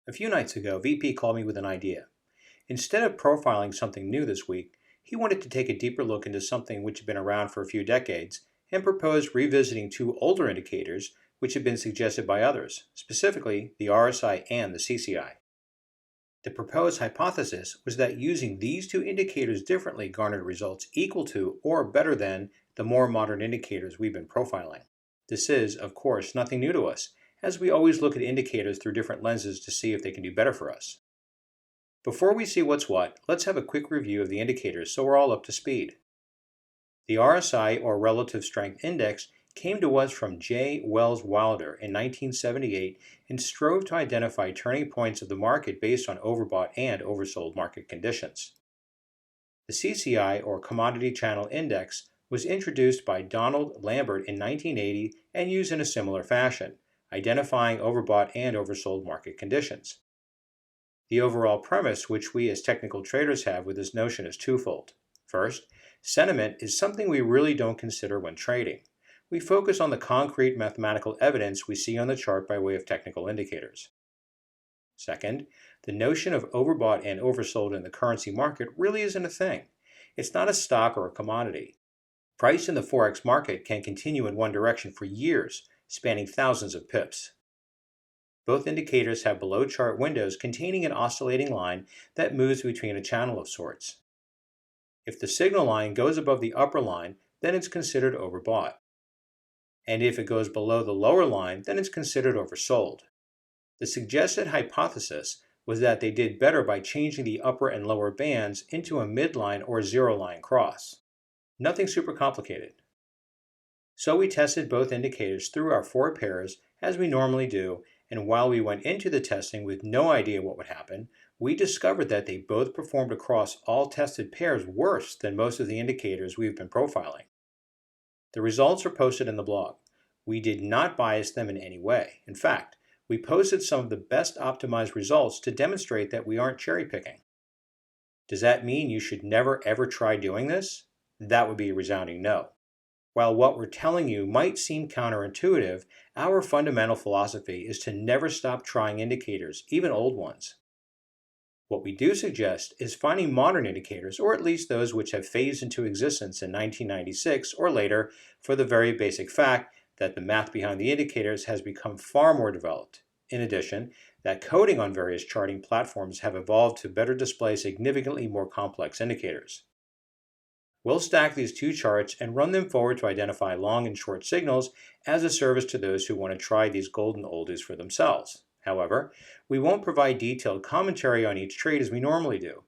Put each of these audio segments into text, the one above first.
A few nights ago, VP called me with an idea. Instead of profiling something new this week, he wanted to take a deeper look into something which had been around for a few decades and proposed revisiting two older indicators which had been suggested by others, specifically the RSI and the CCI. The proposed hypothesis was that using these two indicators differently garnered results equal to or better than the more modern indicators we've been profiling. This is, of course, nothing new to us, as we always look at indicators through different lenses to see if they can do better for us. Before we see what's what, let's have a quick review of the indicators so we're all up to speed. The RSI, or Relative Strength Index, came to us from J. Wells Wilder in 1978 and strove to identify turning points of the market based on overbought and oversold market conditions. The CCI, or Commodity Channel Index, was introduced by Donald Lambert in 1980 and used in a similar fashion, identifying overbought and oversold market conditions. The overall premise which we as technical traders have with this notion is twofold. First, sentiment is something we really don't consider when trading. We focus on the concrete mathematical evidence we see on the chart by way of technical indicators. Second, the notion of overbought and oversold in the currency market really isn't a thing. It's not a stock or a commodity. Price in the Forex market can continue in one direction for years, spanning thousands of pips. Both indicators have below chart windows containing an oscillating line that moves between a channel of sorts. If the signal line goes above the upper line, then it's considered overbought. And if it goes below the lower line, then it's considered oversold. The suggested hypothesis was that they did better by changing the upper and lower bands into a midline or zero line cross. Nothing super complicated. So we tested both indicators through our four pairs as we normally do, and while we went into the testing with no idea what would happen, we discovered that they both performed across all tested pairs worse than most of the indicators we've been profiling. The results are posted in the blog. We did not bias them in any way. In fact, we posted some of the best optimized results to demonstrate that we aren't cherry picking. Does that mean you should never ever try doing this? That would be a resounding no. While what we're telling you might seem counterintuitive, our fundamental philosophy is to never stop trying indicators, even old ones. What we do suggest is finding modern indicators, or at least those which have phased into existence in 1996 or later, for the very basic fact that the math behind the indicators has become far more developed. In addition, that coding on various charting platforms have evolved to better display significantly more complex indicators. We'll stack these two charts and run them forward to identify long and short signals as a service to those who want to try these golden oldies for themselves. However, we won't provide detailed commentary on each trade as we normally do.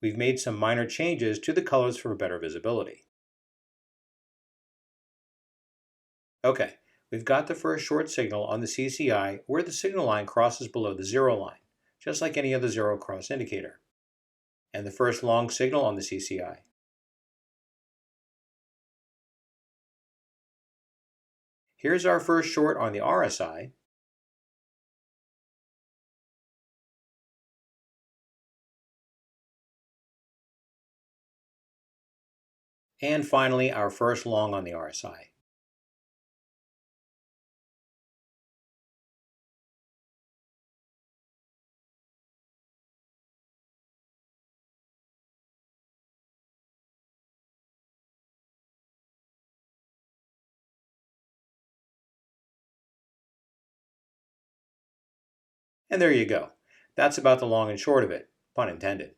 We've made some minor changes to the colors for better visibility. Okay, we've got the first short signal on the CCI where the signal line crosses below the zero line, just like any other zero cross indicator. And the first long signal on the CCI. Here's our first short on the RSI. And finally, our first long on the RSI. And there you go. That's about the long and short of it, pun intended.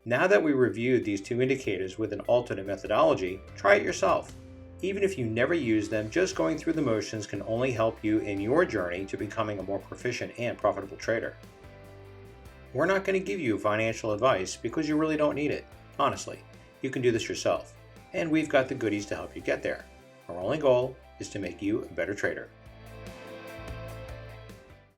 Now that we reviewed these two indicators with an alternate methodology, try it yourself. Even if you never use them, just going through the motions can only help you in your journey to becoming a more proficient and profitable trader. We're not going to give you financial advice because you really don't need it. Honestly, you can do this yourself. And we've got the goodies to help you get there. Our only goal is to make you a better trader.